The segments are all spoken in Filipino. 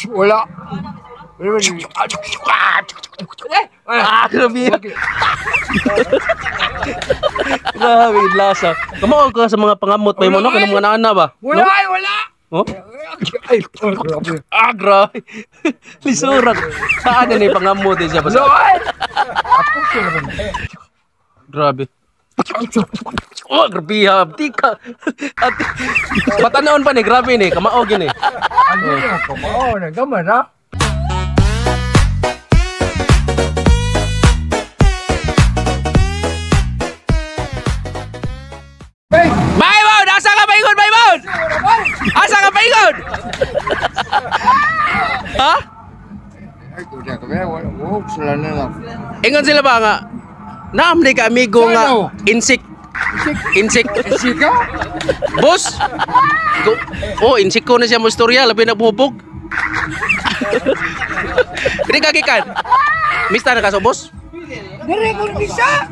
Wala. Grabe. Grabe, lasa. Kamao ka sa mga pangamot pa mo no kanang mga nana ba? Wala, wala. Oh? Ay, grabe. Grabe. Lisurak. Saan ni pangamot siya ba? Ako siya naman. Grabe. Grabe habdi ka. At matanaon pa ni, grabe ni, kamao gini. Ano yung kamao? Nagaman ha? Baymon! Asa ka paingon, Baymon? Asa ka paingon? Ha? Ay, kuya kami. Wala sila na lang. Ingon sila ba nga? Naam di ka amigo nga insik. Insik. Sika? Boss? Oh, insik ko na siya mo istorya, labi na buhubog. Hindi ka kikan. Mista na ka so, boss? Dari ko bisa.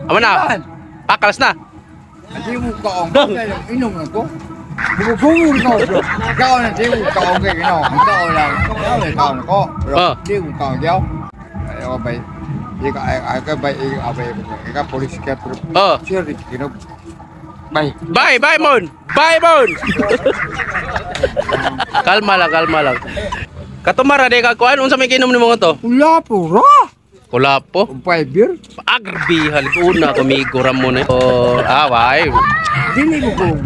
Ama na? Pakalas na? Hindi mo kaong. Inom na ko. Bumubungin ko. Ikaw na di mo kaong kay ginaw. Ikaw lang. Ikaw na kaong ako. Pero di mo kaong diyaw. Ayaw ba? Ika ba ika polis ka pero sir ginaw. Bye. Bye, Mon. Bye, Mon. Kalma lang. Katumara de ka kuan unsa may kinom nimo to? Wala po ra. Wala po. 5 beer. Agribihal ko na kumigo ramon eh. Why? Dili ko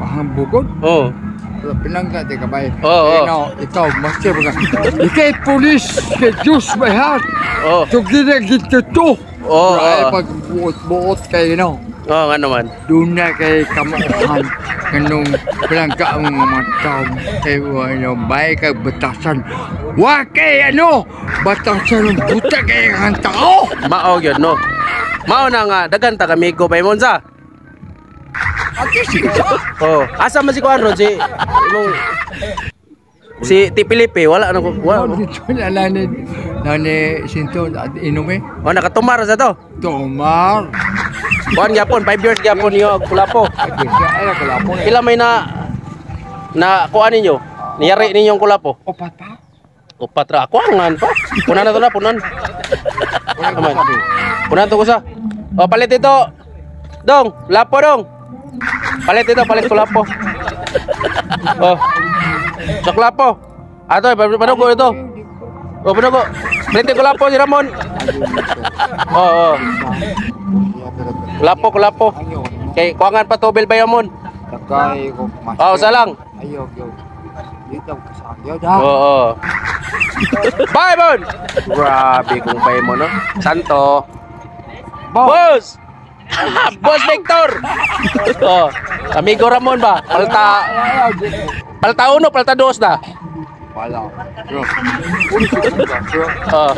mahambugod. Oh. Pinangga di ka ba? Ikaw master ka. Ikay polis kay Diyos may heart. Oh. So ginagito to. Ay pag buot kay Nga naman. Doon na kay kamuhan kanong pelangga ang mga tao kay bay kay batasan. Wa kay batasan ng buta kay ang tao. Mao gyud no. Mao na nga dagan ta kami ko Baymon sa. Ati siya. Oh, asa man si kuan ron si imong si Ti Felipe wala na wala. Dito nani sinto inume. Oh, nakatumar sa to. Tomar. Kuan gyapon 5 years gyapon niyo Kulapo. Ay Kulapo. Pila may na kuan ninyo? Niyari ninyong Kulapo. Opat pa. Upat ra kuangan pa. Punan na to na punan. Punan to ko sa. Oh, palit ito. Dong, Lapo dong. Palit ito, palit Kulapo. Oh. Sa Kulapo. Ato, panugo ito. Oh, panugo. Palit Kulapo si Ramon. Oh. Kulapo. Kay kuangan pa to Bayamon. Takay ko mas. Oh, salang. Ayo. Dito ka sa akin. Oo. Baymon! Grabe kung Baymon, no? Santo. Boss! Boss Victor! Oh, amigo Ramon ba? Palta 1, palta 2 na? Wala. Bro. Oh.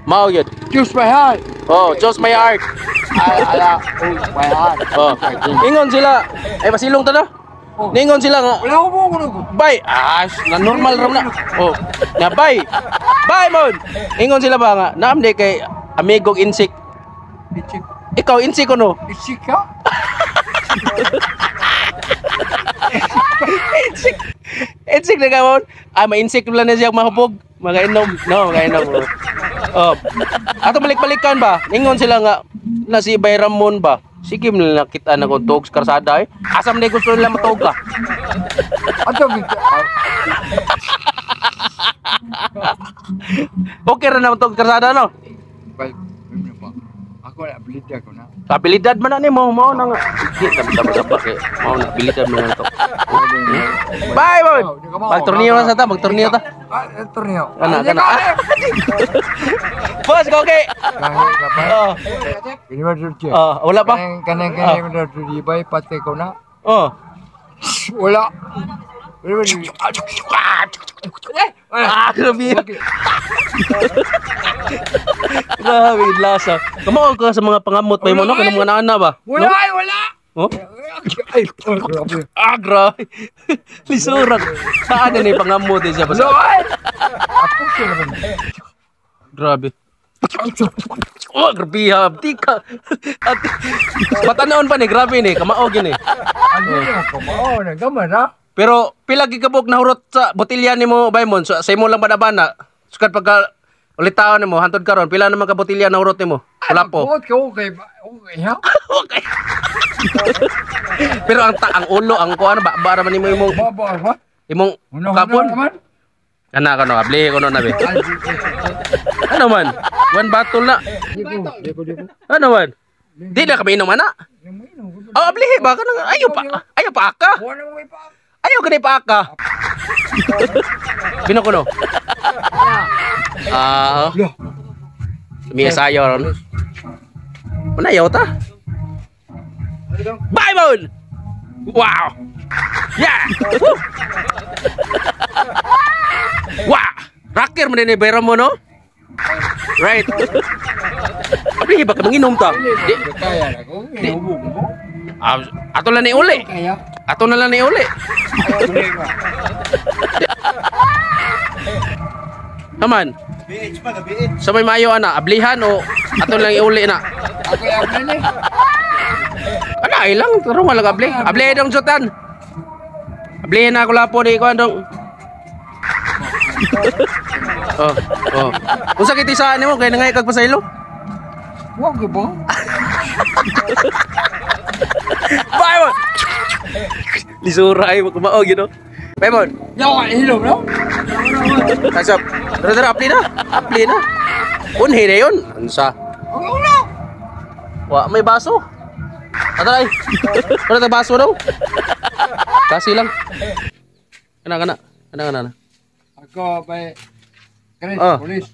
Mao yun. Choose my heart. Oh, Diyos may heart. My heart. Oh. Ingon sila. Ay, masilong ta na? Ningon sila nga. Wala ko. Bye. Na normal ram na. Oh. Na bye. Bye, Mon. Ingon sila ba nga? Naamde kay amigong insik. Insik. Ikaw insik ko no? Insik ka? Insik na ka, Mon. Ma-insik lang na siya mahubog. Magainom. No, magainom. Oh. Ato balik-balikan ba? Ningon sila nga na si Bayramon ba? Sige mo na kita na kung tog sa karsada eh. Asam na gusto nila matog ka. Ato gito. Okay rin na matog sa karsada no? Ako na abilidad ko na. Abilidad man na ni mo na nga. Hindi tama kay mao na abilidad man na to. Bye, Mon. Magtorniyo na sa ta, magtorniyo ta. Torneo. Kana. Boss, okay. Oh. Ini mah dulu. Wala pa? Kanang udah di bay pate ko na. Oh. Wala. Grabe. Grabe, lasa. Kamao ka sa mga pangamot pa mo no kanang mga nana ba? Wala. Oh? Ay, grabe. Grabe. Lisurak. Saan ni pangamot siya ba? Ako siya naman. Grabe. Grabe habdi ka. Matanaon pa ni, grabe ni, kamao gini. Ano yung kamao? Nagaman ha? Pero pila gigabog na hurot sa botilya nimo Baymon sa imo lang bana-bana. Sukad pagka ulit taon nimo hantod karon pila naman ka botilya na hurot nimo? Wala po. Okay ha. Okay. Pero ang ulo ang kuan ba naman nimo imong Ba. imong Ano kapon. naman? Kana abli ko no na be. Ano man? One bottle na. Diko. Ano man? Di na kami inom ana. Oh, ablihi ba ka nang ayaw pa aka. Wala mo pa. Ayaw gani pa aka. Bino ko no. Miya sayo ron. Manayaw ta. Baymon! Wow! Yeah! Woo! Wow! Rocker mo din bayram mo no? Right. Ablihi ba ka manginom ta? Di. Kaya na ko. Inubog mo. Ato lang ni uli. Kaya. Ato na lang ni uli. Naman. BH pa, BH. Sa may mayo ana, ablihan o ato lang iuli na. Ako yung abli ni. Ana ilang turo malag abli. Abli dong jutan. Abli na ako lapo di ko andong. Oh. Unsa kiti sa nimo kay nangay kag pasaylo? Wag ba? Baymon. Lisura ay magkumaog you know. Baymon. Yaw ka hilom no? Kasap. Dara apli na. Apli na. Unhi na yun. Ansa? Ang ulo. Wa may baso. Atay. Wala tay baso daw. Kasi lang. Kana. Ako ba Polis.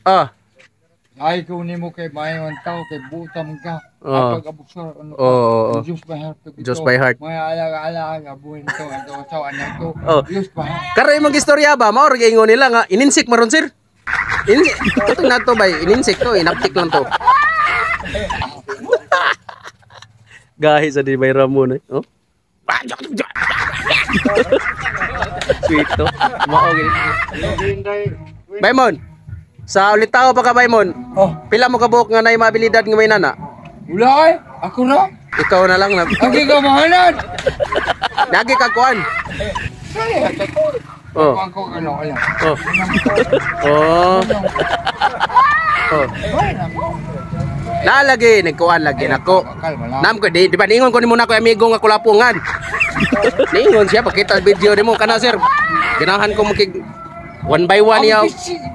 Ay ko nimo kay mayon tao kay butam ka. Kapag abuksa ano. Just by heart. May alaga buhin to ato sa anak to. Just by heart. Karoy mong istorya ba? Mao ra ingon nila nga ininsik maron sir. Ininsik. Ito na to bay, ininsik to, inaptik lang to. Gahi sa di bay Ramon eh. Oh. Sweet to. Mao gini. Baymon. Sa ulit tao pa ka Baymon. Pila mo ka buhok nga nay mabilidad nga may nana? Wala ay. Ako na. Ikaw na lang na. Ang gigamahanan. Lagi ka kuan. Saya Oh. Ako ano alam. Oh. Nalagi nagkuan lagi nako. Nam ko di ba ningon ko nimo na ko amigo nga kulapungan. Ningon siya pakita video nimo kana sir. Ganahan ko makig one by one yaw.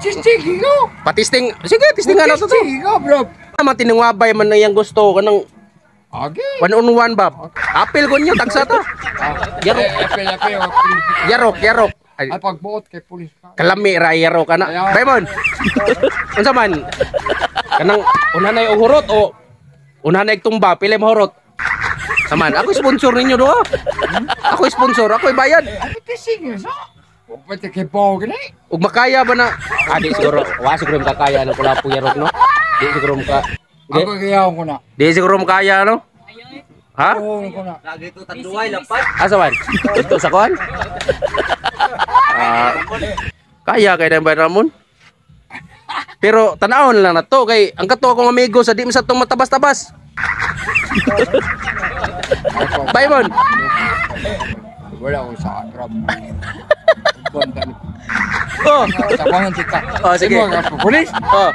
Tisting ko. Patisting. Sige, tistingan na to. Tisting ko, bro. Naman tinungwabay man na yang gusto kanang Okay. one on one bab. Apil ko nyo tagsa ta. Yarok. Ay pagbuot kay pulis ka. Kalami ra yarok kana. Baymon. Unsa man? Kanang unanay og hurot o unanay tumba pila mo hurot. Saman, ako sponsor ninyo do. Ako sponsor, ako bayad. Ano tising sa? Pwede kay po gani. Ug makaya ba na? Di siguro, wa siguro makaya na pula po yarok no. Di siguro maka. Ako kaya ko na. Di siguro makaya no. Ha? Oo ko na. Lagi ito tanduay lapat. Asa man? Ito sa kuan? Kaya kay Bay Ramon. Pero tanawon lang na to kay ang kato akong amigo sa di sa tong matabas-tabas. Baymon. Wala ko sa trap. Oh. Tabangan tika. Oh, sige. Imo ka pulis. Oh.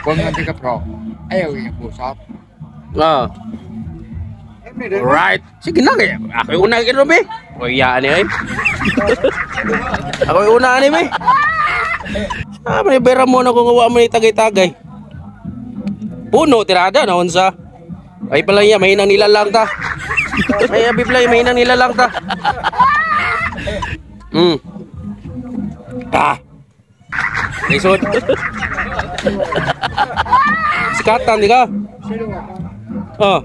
Tabangan tika pro. Ayaw yung pusap. Oh. Right. Sige na kay. Ako yung una kay Robe. O iya ani ay. Ako yung una ani be. May Bay Ramon ako nga wa man tagay-tagay. Puno tirada na unsa. Ay pala niya mahinang nilalang ta. May abiblay mahinang nilalang ta. Lisod. Sikatan di ka? Oh.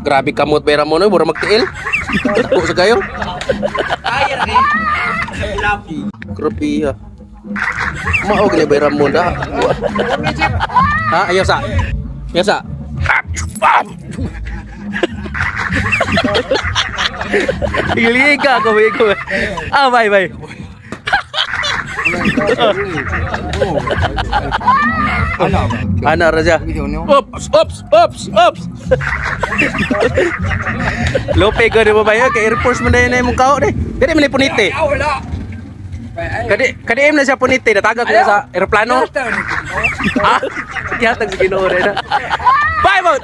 Grabe kamot Bay Ramon, mura magtiil. Ako sa kayo. Kaya rin. Sa kulapi. Grabe ha. Mao gini Bay Ramon dah. Ha, ayo sa. Ayo sa. Iliga ko. Ah, bye. Anak raja. Ops. Lope ko di ba ba kay Air Force man na imong kao ni. Kadi man punite. Kadi na siya punite, natagak niya sa eroplano. Ah, kiyatag sa Ginoo na. Bye mo.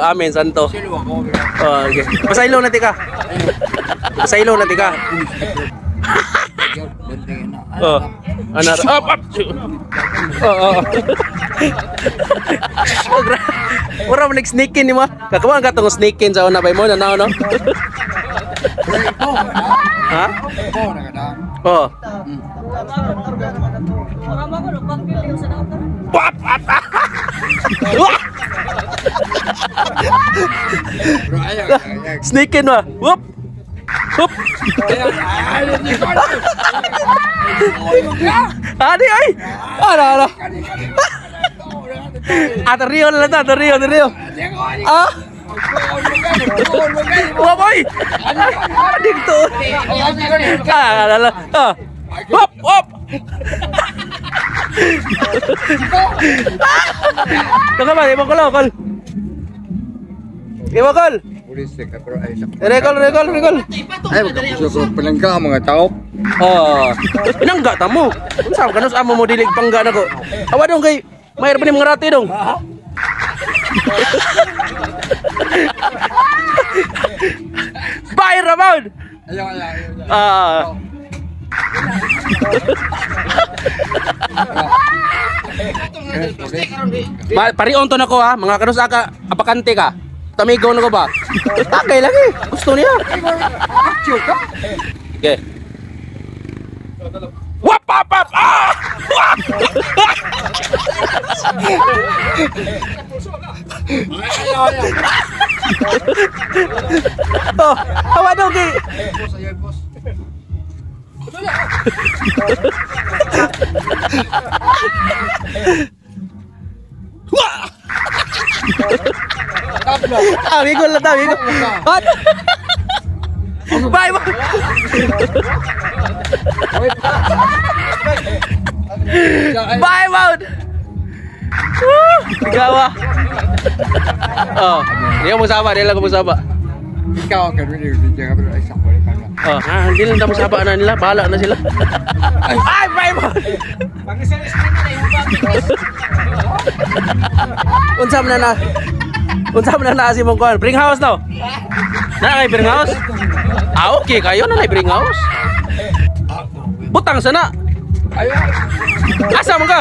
Amen santo. Okay. Pasaylo na tika. Anak. Ora mo nag-sneakin ni mo. Kakawan ka tong sneakin sa una bay mo na no. Ha? Oh. Sneakin mo. Whoop. Adi ay. Ala. Rio na lang ta, Rio. Ah. Wah boy. Dito. Ala. Ah. Hop. Tunggu ba, ibang kol. Pulis ka pero ay sa. Regol. Ay magkapuso palangga ang mga tao. Pinangga ta mo. Unsa ka nus amo mo dilig pangga nako. Awa dong kay mayar pa ni mga rati dong. Bye Ramon. Ayaw. Parion to nako ha, mga kanus aka apakante ka. Tamigo na ko ba? Tagay lagi. Gusto niya. Okay. Wap! Ah! Oh, hawa daw kay. Wah! Amigo lang tayo, amigo. Bye, bye. Bye, Maud. Gawa. Oh, dia mo saba, dia lang mo saba. Ikaw ka rin yung video ka pero ay sakwa ka na. Oh, hindi lang mo saba na nila, bahala na sila. Ay, bye, Maud. Unsam na na si mong kuan. Bring house no. Na kay bring house. Ah, okay kayo na bring house. Butang sana. Ayo. Asa man ka?